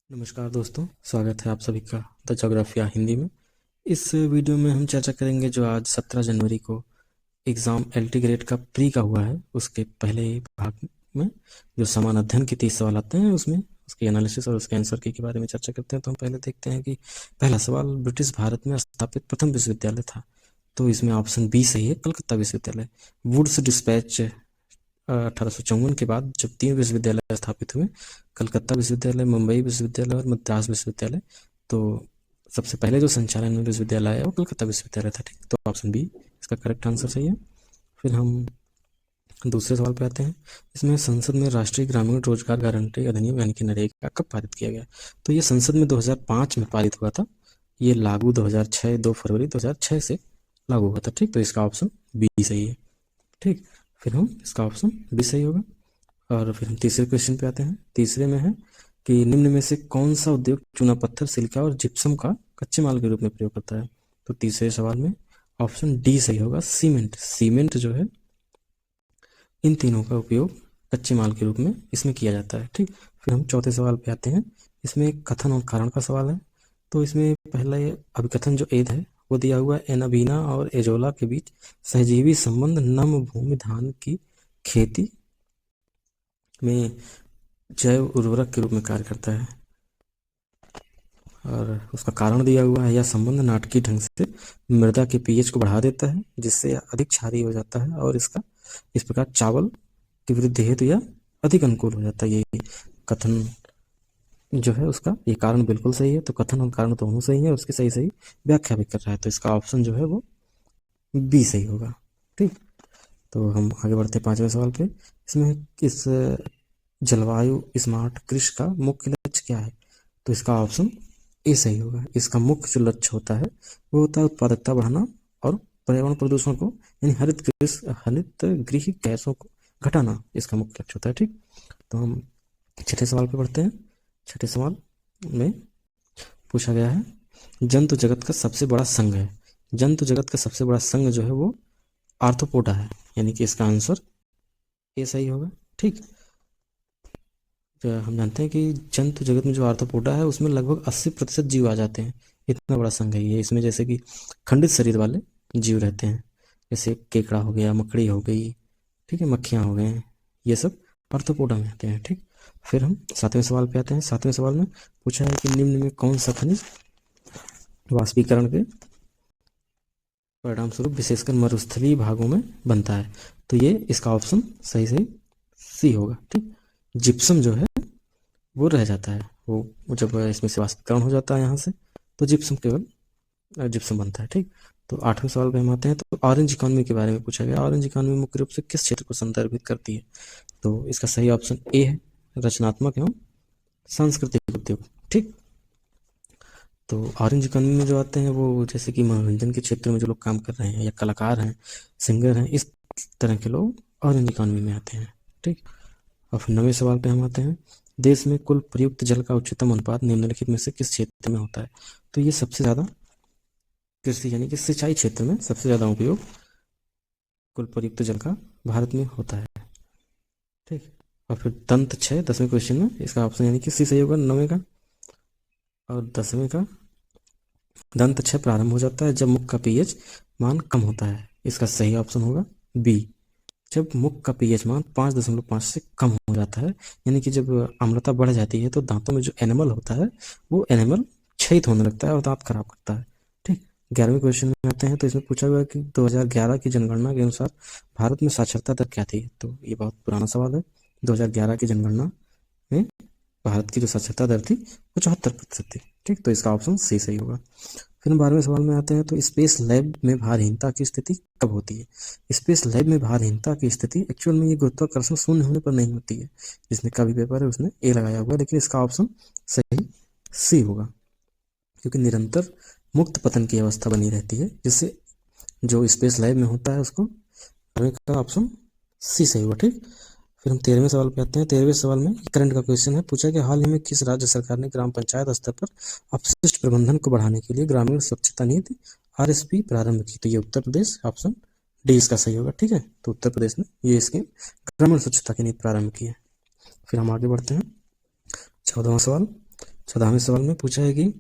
नमस्कार दोस्तों, स्वागत है आप सभी का द ज्योग्राफिया हिंदी में। इस वीडियो में हम चर्चा करेंगे जो आज 17 जनवरी को एग्ज़ाम एलटी ग्रेड का प्री का हुआ है, उसके पहले ही भाग में जो समान अध्ययन के 30 सवाल आते हैं उसमें उसके एनालिसिस और उसके आंसर के बारे में चर्चा करते हैं। तो हम पहले देखते हैं कि पहला सवाल, ब्रिटिश भारत में स्थापित प्रथम विश्वविद्यालय था। तो इसमें ऑप्शन बी सही है, कलकत्ता विश्वविद्यालय। वुड्स डिस्पैच 1854 के बाद जब 3 विश्वविद्यालय स्थापित हुए, कलकत्ता विश्वविद्यालय, मुंबई विश्वविद्यालय और मद्रास विश्वविद्यालय, तो सबसे पहले जो संचालन विश्वविद्यालय है वो कलकत्ता विश्वविद्यालय था। ठीक, तो ऑप्शन बी इसका करेक्ट आंसर सही है। फिर हम दूसरे सवाल पे आते हैं। इसमें संसद में राष्ट्रीय ग्रामीण रोजगार गारंटी अधिनियम यानी कि नरेगा कब पारित किया गया? तो ये संसद में 2005 में पारित हुआ था। ये लागू 2006 2 फरवरी 2006 से लागू हुआ था। ठीक, तो इसका ऑप्शन बी सही है। ठीक, फिर हम इसका ऑप्शन बी सही होगा। और फिर हम तीसरे क्वेश्चन पे आते हैं। तीसरे में है कि निम्न में से कौन सा उद्योग चूना पत्थर, सिलिका और जिप्सम का कच्चे माल के रूप में प्रयोग करता है? तो तीसरे सवाल में ऑप्शन डी सही होगा, सीमेंट। सीमेंट जो है इन तीनों का उपयोग कच्चे माल के रूप में इसमें किया जाता है। ठीक, फिर हम चौथे सवाल पे आते हैं। इसमें कथन और कारण का सवाल है। तो इसमें पहला ये अभिकथन जो एद है वो दिया हुआ है, एनाबीना और एजोला के बीच सहजीवी संबंध नम भूमि धान की खेती में जैव उर्वरक के रूप में कार्य करता है। और उसका कारण दिया हुआ है, यह संबंध नाटकीय ढंग से मृदा के पीएच को बढ़ा देता है जिससे यह अधिक क्षारीय हो जाता है और इस प्रकार चावल की वृद्धि हेतु यह अधिक अनुकूल हो जाता है। ये कथन जो है उसका ये कारण बिल्कुल सही है। तो कथन और कारण दोनों सही है और उसकी सही सही व्याख्या भी कर रहा है। तो इसका ऑप्शन जो है वो बी सही होगा। ठीक, तो हम आगे बढ़ते हैं पांचवें सवाल पे। इसमें इस जलवायु स्मार्ट कृषि का मुख्य लक्ष्य क्या है? तो इसका ऑप्शन ए सही होगा। इसका मुख्य जो लक्ष्य होता है वो होता है उत्पादकता बढ़ाना और पर्यावरण प्रदूषण को यानी हरित गृह गैसों को घटाना इसका मुख्य लक्ष्य होता है। ठीक, तो हम छठे सवाल पे बढ़ते हैं। छठे सवाल में पूछा गया है, जंतु जगत का सबसे बड़ा संघ है। जंतु जगत का सबसे बड़ा संघ जो है वो आर्थ्रोपोडा है, यानी कि इसका आंसर ए सही होगा। ठीक, तो हम जानते हैं कि जंतु जगत में जो आर्थ्रोपोडा है उसमें लगभग 80% जीव आ जाते हैं। इतना बड़ा संघ है ये। इसमें जैसे कि खंडित शरीर वाले जीव रहते हैं, जैसे केकड़ा हो गया, मकड़ी हो गई, ठीक है, मक्खियाँ हो गए, ये सब आर्थ्रोपोडा में आते हैं। ठीक, फिर हम सातवें सवाल पे आते हैं। सातवें सवाल में पूछा है कि निम्न में कौन सा खनिज वाष्पीकरण के परिणाम स्वरूप विशेषकर मरुस्थलीय भागों में बनता है? तो ये इसका ऑप्शन सही सही सी होगा। ठीक, जिप्सम जो है वो रह जाता है, वो जब इसमें से वाष्पीकरण हो जाता है यहाँ से तो जिप्सम केवल जिप्सम बनता है। ठीक, तो आठवें सवाल पे हम आते हैं। तो ऑरेंज इकोनॉमी के बारे में पूछा गया। ऑरेंज इकोनॉमी मुख्य रूप से किस क्षेत्र को संदर्भित करती है? तो इसका सही ऑप्शन ए है, रचनात्मक एवं सांस्कृतिक उद्योग। ठीक, तो ऑरेंज इकोनॉमी में जो आते हैं वो जैसे कि मनोरंजन के क्षेत्र में जो लोग काम कर रहे हैं या कलाकार हैं, सिंगर हैं, इस तरह के लोग ऑरेंज इकोनॉमी में आते हैं। ठीक, और फिर नवे सवाल पे हम आते हैं। देश में कुल प्रयुक्त जल का उच्चतम अनुपात निम्नलिखित में से किस क्षेत्र में होता है? तो ये सबसे ज़्यादा कृषि यानी कि सिंचाई क्षेत्र में सबसे ज़्यादा उपयोग कुल प्रयुक्त जल का भारत में होता है। ठीक, और फिर दंत 6 10वें क्वेश्चन में इसका ऑप्शन यानी कि सी सही होगा, 9वें का और 10वें का। दंत 6 प्रारंभ हो जाता है जब मुख का पीएच मान कम होता है। इसका सही ऑप्शन होगा बी, जब मुख का पीएच मान 5.5 से कम हो जाता है, यानी कि जब अम्लता बढ़ जाती है तो दांतों में जो एनिमल होता है वो एनिमल क्षयित होने लगता है और दांत खराब करता है। ठीक, 11वें क्वेश्चन में आते हैं। तो इसमें पूछा गया कि 2011 की जनगणना के अनुसार भारत में साक्षरता दर क्या थी? तो ये बहुत पुराना सवाल है। 2011 की जनगणना में भारत की जो साक्षरता दर थी वो 74% थी। ठीक, तो इसका ऑप्शन सी सही होगा। फिर हम 12वें सवाल में आते हैं। तो स्पेस लैब में भारहीनता की स्थिति कब होती है? स्पेस लैब में भारहीनता की स्थिति एक्चुअल में ये गुरुत्वाकर्षण शून्य होने पर नहीं होती है। जिसने का भी पेपर है उसने ए लगाया हुआ है, लेकिन इसका ऑप्शन सही सी होगा, क्योंकि निरंतर मुक्त पतन की अवस्था बनी रहती है, जिससे जो स्पेस लैब में होता है उसको का ऑप्शन सी सही होगा। ठीक, फिर हम 13वें सवाल पे आते हैं। 13वें सवाल में करंट का क्वेश्चन है। पूछा कि हाल ही में किस राज्य सरकार ने ग्राम पंचायत स्तर पर अपशिष्ट प्रबंधन को बढ़ाने के लिए ग्रामीण स्वच्छता नीति आरएसपी प्रारंभ की? तो ये उत्तर प्रदेश, ऑप्शन डी इसका सही होगा। ठीक है, तो उत्तर प्रदेश ने ये स्कीम ग्रामीण स्वच्छता की नीति प्रारंभ की है। फिर हम आगे बढ़ते हैं। 14वां सवाल, 14वें सवाल में पूछा है कि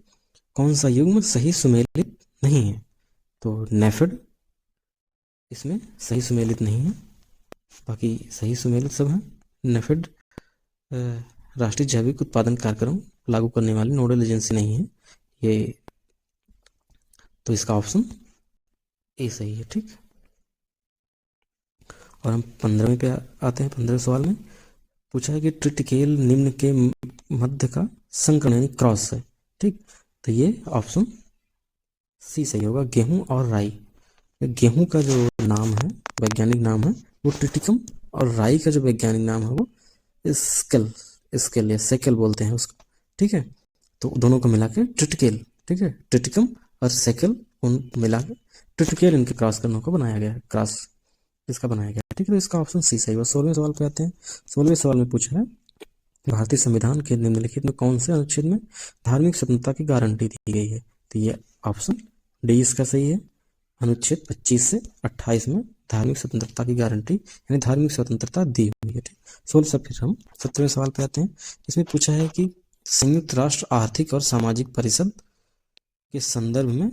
कौन सा युग्म सही सुमेलित नहीं है। तो नेफिड इसमें सही सुमेलित नहीं है, बाकी सही सुमेलित सब हैं। नेफिड राष्ट्रीय जैविक उत्पादन कार्यक्रम लागू करने वाली नोडल एजेंसी नहीं है ये, तो इसका ऑप्शन ए सही है। ठीक, और हम 15वें पे आते हैं। 15वें सवाल में पूछा है कि ट्रिटिकेल निम्न के मध्य का संकरण यानी क्रॉस है। ठीक, तो ये ऑप्शन सी सही होगा, गेहूं और राई। गेहूं का जो नाम है, वैज्ञानिक नाम है वो ट्रिटिकम, और राई का जो वैज्ञानिक नाम है वो स्केल स्केल या सेकेल बोलते हैं उसको। ठीक है, तो दोनों को मिला के ट्रिटिकेल, ठीक है, ट्रिटिकम और सेकेल उन मिला के ट्रिटिकेल इनके क्रॉस करने को बनाया गया है, क्रॉस इसका बनाया गया है। ठीक है, तो इसका ऑप्शन सी सही है। 16वें सवाल पे आते हैं। 16वें सवाल में पूछा है भारतीय संविधान के निम्नलिखित में कौन से अनुच्छेद में धार्मिक स्वतंत्रता की गारंटी दी गई है। तो ये ऑप्शन डी इसका सही है। अनुच्छेद 25 से 28 में धार्मिक स्वतंत्रता की गारंटी यानी धार्मिक स्वतंत्रता दी हुई है। ठीक, 16 से फिर हम 17वें सवाल पे आते हैं। इसमें पूछा है कि संयुक्त राष्ट्र आर्थिक और सामाजिक परिषद के संदर्भ में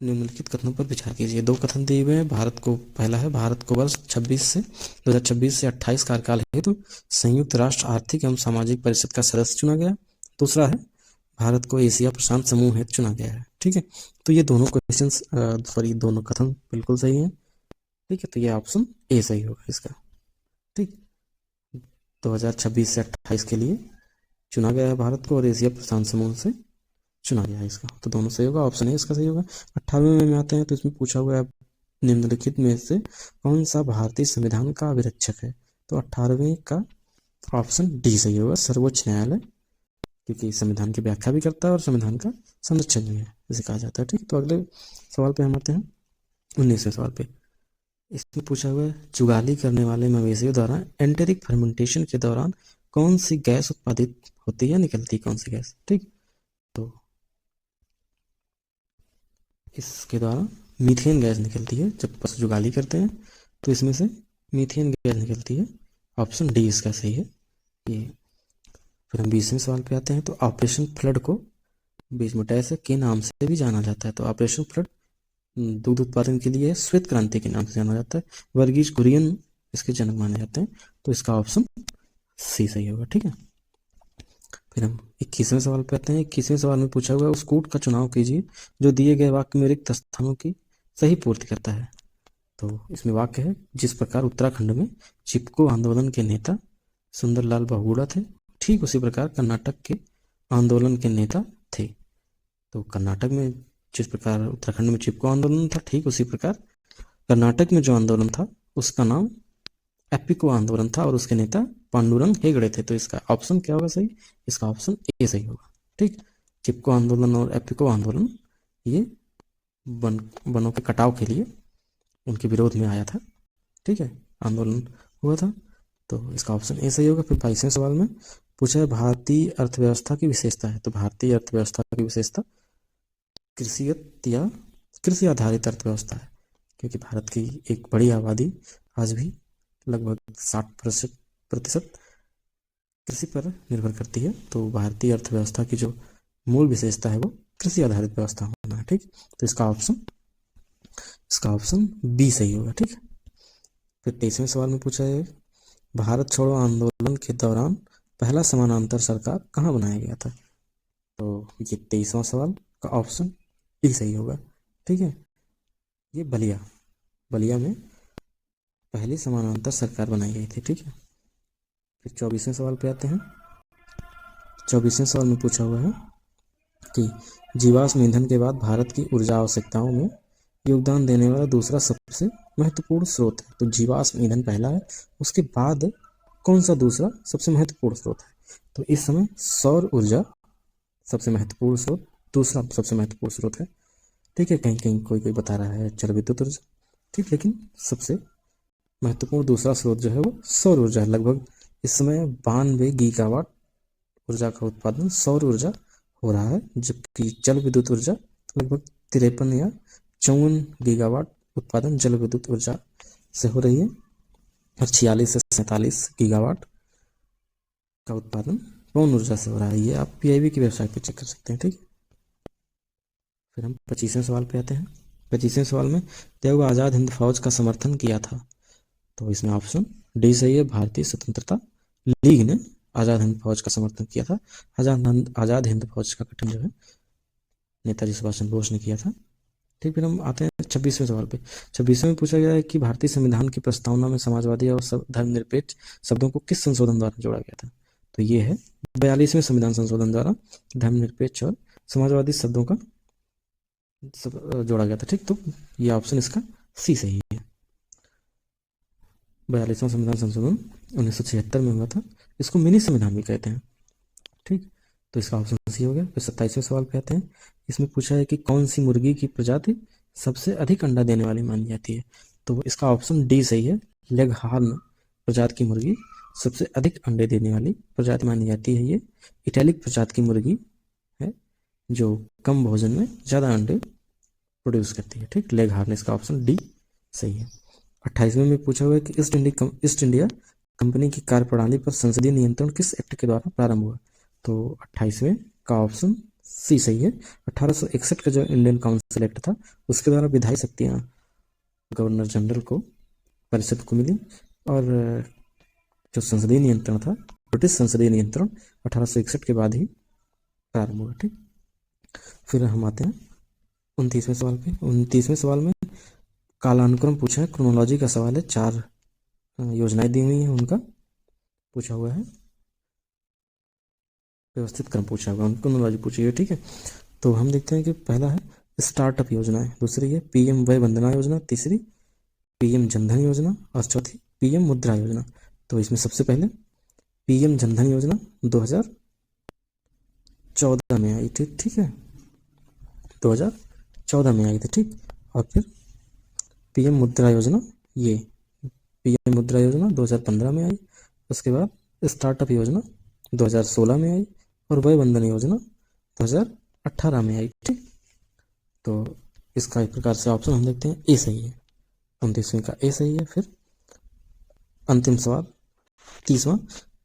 निम्नलिखित कथनों पर विचार कीजिए। दो कथन दिए हुए हैं। भारत को, पहला है भारत को वर्ष 2026 से 28 कार्यकाल हेतु संयुक्त राष्ट्र आर्थिक एवं सामाजिक परिषद का सदस्य चुना गया। दूसरा है भारत को एशिया प्रशांत समूह हेतु चुना गया है। ठीक है, तो ये दोनों क्वेश्चन दोनों कथन बिल्कुल सही है। ठीक है, तो ये ऑप्शन ए सही होगा इसका। ठीक, 2026 से 28 के लिए चुना गया है भारत को, और एशिया प्रशांत समूह से चुना गया है इसका, तो दोनों सही होगा, ऑप्शन ए इसका सही होगा। 18वें में आते हैं। तो इसमें पूछा हुआ है निम्नलिखित में से कौन सा भारतीय संविधान का अभिरक्षक है। तो 18वें का ऑप्शन डी सही होगा, सर्वोच्च न्यायालय, क्योंकि संविधान की व्याख्या भी करता है और संविधान का संरक्षक भी है, इसे कहा जाता है। ठीक, तो अगले सवाल पे हम आते हैं, 19वें सवाल पे। इसमें पूछा हुआ है जुगाली करने वाले मवेशियों द्वारा एंटेरिक फर्मेंटेशन के दौरान कौन सी गैस उत्पादित होती है, निकलती कौन सी गैस। ठीक, तो इसके द्वारा मीथेन गैस निकलती है। जब पशु जुगाली करते हैं तो इसमें से मीथेन गैस निकलती है, ऑप्शन डी इसका सही है ये। फिर हम 20वें सवाल पे आते हैं। तो ऑपरेशन फ्लड को बीजमोटैस के नाम से भी जाना जाता है। तो ऑपरेशन फ्लड दूध उत्पादन के लिए श्वेत क्रांति के नाम से जाना जाता है। वर्गीज कुरियन इसके जनक माने जाते हैं, तो इसका ऑप्शन सी सही होगा। ठीक है, फिर हम 21वें सवाल पे आते हैं। 21वें सवाल में पूछा हुआ है उस कूट का चुनाव कीजिए जो दिए गए वाक्य में रिक्त स्थानों की सही पूर्ति करता है। तो इसमें वाक्य है जिस प्रकार उत्तराखंड में चिपको आंदोलन के नेता सुंदरलाल बहुगुणा थे, ठीक उसी प्रकार कर्नाटक के आंदोलन के नेता थे। तो कर्नाटक में जिस प्रकार उत्तराखंड में चिपको आंदोलन था, ठीक उसी प्रकार कर्नाटक में जो आंदोलन था उसका नाम एपिको आंदोलन था और उसके नेता पांडुरंग हेगड़े थे। तो इसका ऑप्शन क्या होगा सही, इसका ऑप्शन ए सही होगा। ठीक, चिपको आंदोलन और एपिको आंदोलन ये वनों के कटाव के लिए उनके विरोध में आया था। ठीक है, आंदोलन हुआ था, तो इसका ऑप्शन ए सही होगा। फिर 22वें सवाल में पूछा है भारतीय अर्थव्यवस्था की विशेषता है। तो भारतीय अर्थव्यवस्था की विशेषता कृषियत या कृषि आधारित अर्थव्यवस्था है, क्योंकि भारत की एक बड़ी आबादी आज भी लगभग 60% कृषि पर निर्भर करती है। तो भारतीय अर्थव्यवस्था की जो मूल विशेषता है वो कृषि आधारित व्यवस्था होना है। ठीक, तो इसका ऑप्शन बी सही होगा। ठीक, फिर 23वें सवाल में पूछा है भारत छोड़ो आंदोलन के दौरान पहला समानांतर सरकार कहाँ बनाया गया था। तो ये 23वां सवाल का ऑप्शन डी सही होगा। ठीक है, ये बलिया में पहली समानांतर सरकार बनाई गई थी। ठीक है, फिर 24वें सवाल पे आते हैं। 24वें सवाल में पूछा हुआ है कि जीवाश्म ईंधन के बाद भारत की ऊर्जा आवश्यकताओं में योगदान देने वाला दूसरा सबसे महत्वपूर्ण स्रोत है। तो जीवाश्म ईंधन पहला है, उसके बाद कौन सा दूसरा सबसे महत्वपूर्ण स्रोत है। तो इस समय सौर ऊर्जा सबसे महत्वपूर्ण स्रोत, दूसरा सबसे महत्वपूर्ण स्रोत है। ठीक है, कहीं कहीं कोई बता रहा है जल विद्युत ऊर्जा। ठीक, लेकिन सबसे महत्वपूर्ण दूसरा स्रोत जो है वो सौर ऊर्जा है। लगभग इस समय 92 गीगावाट ऊर्जा का उत्पादन सौर ऊर्जा हो रहा है, जबकि जल विद्युत ऊर्जा लगभग 53 या 54 गीगावाट उत्पादन जल विद्युत ऊर्जा से हो रही है, और 46 से 47 गीगावाट का उत्पादन कौन ऊर्जा से हो रहा है, ये आप पीआईबी की वेबसाइट पे चेक कर सकते हैं। ठीक है, फिर हम 25वें सवाल पे आते हैं। 25वें सवाल में दिया हुआ आज़ाद हिंद फौज का समर्थन किया था, तो इसमें ऑप्शन डी सही है, भारतीय स्वतंत्रता लीग ने आज़ाद हिंद फौज का समर्थन किया था। आज़ाद हिंद फौज का गठन जो है नेताजी सुभाष चंद्र बोस ने किया था। ठीक, फिर हम आते हैं 26वें सवाल पे। 26वें में पूछा गया है कि भारतीय संविधान की प्रस्तावना में समाजवादी और धर्मनिरपेक्ष शब्दों को किस संशोधन द्वारा जोड़ा गया था, तो ये है 42वें संविधान संशोधन द्वारा धर्मनिरपेक्ष और समाजवादी शब्दों का जोड़ा गया था। ठीक, तो ये ऑप्शन इसका सी सही है। 42वां संविधान संशोधन 1976 में हुआ था, इसको मिनी संविधान भी कहते हैं। ठीक, तो इसका ऑप्शन सी हो गया। फिर 27वें सवाल पे आते हैं। इसमें पूछा है कि कौन सी मुर्गी की प्रजाति सबसे अधिक अंडा देने वाली मानी जाती है, तो इसका ऑप्शन डी सही है, लेग हॉर्न प्रजाति की मुर्गी सबसे अधिक अंडे देने वाली प्रजाति मानी जाती है। ये इटैलिक प्रजाति की मुर्गी है जो कम भोजन में ज़्यादा अंडे प्रोड्यूस करती है। ठीक, लेग हॉर्न, इसका ऑप्शन डी सही है। 28वें में पूछा हुआ है कि ईस्ट इंडिया कंपनी की कार्यप्रणाली पर संसदीय नियंत्रण किस एक्ट के द्वारा प्रारंभ हुआ, तो 28वें का ऑप्शन सी सही है। 1861 का जो इंडियन काउंसिल एक्ट था उसके द्वारा विधायी शक्तियाँ गवर्नर जनरल को, परिषद को मिली, और जो संसदीय नियंत्रण था, ब्रिटिश संसदीय नियंत्रण 1861 के बाद ही प्रारंभ हुआ। ठीक, फिर हम आते हैं 29वें सवाल पे। 29वें सवाल में कालानुक्रम पूछा है, क्रोनोलॉजी का सवाल है, 4 योजनाएं दी हुई हैं, उनका पूछा हुआ है, व्यवस्थित क्रम पूछा हुआ है, क्रोनोलॉजी पूछी है। ठीक है, तो हम देखते हैं कि पहला है स्टार्टअप योजना है, दूसरी है पीएम वय वंदना योजना, तीसरी पीएम जनधन योजना और चौथी पीएम मुद्रा योजना। तो इसमें सबसे पहले पीएम जनधन योजना 2014 में आई थी। ठीक है, 2014 में आई थी। ठीक, और फिर पीएम मुद्रा योजना, ये पीएम मुद्रा योजना 2015 में आई। उसके बाद स्टार्टअप योजना 2016 में आई और वय वंदन योजना 2018 में आई। ठीक, तो इसका एक प्रकार से ऑप्शन हम देखते हैं ए सही है, 29वें का ए सही है। फिर अंतिम सवाल 30वां,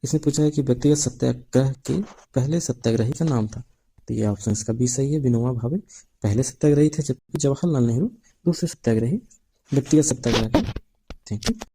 इसमें पूछा है कि व्यक्तिगत सत्याग्रह के पहले सत्याग्रही का नाम था, तो ये ऑप्शन इसका बी सही है, विनोबा भावे पहले सत्याग्रही थे, जबकि जवाहरलाल नेहरू दूसरे सत्याग्रही व्यक्तिगत सत्याग्रह थे। ठीक है।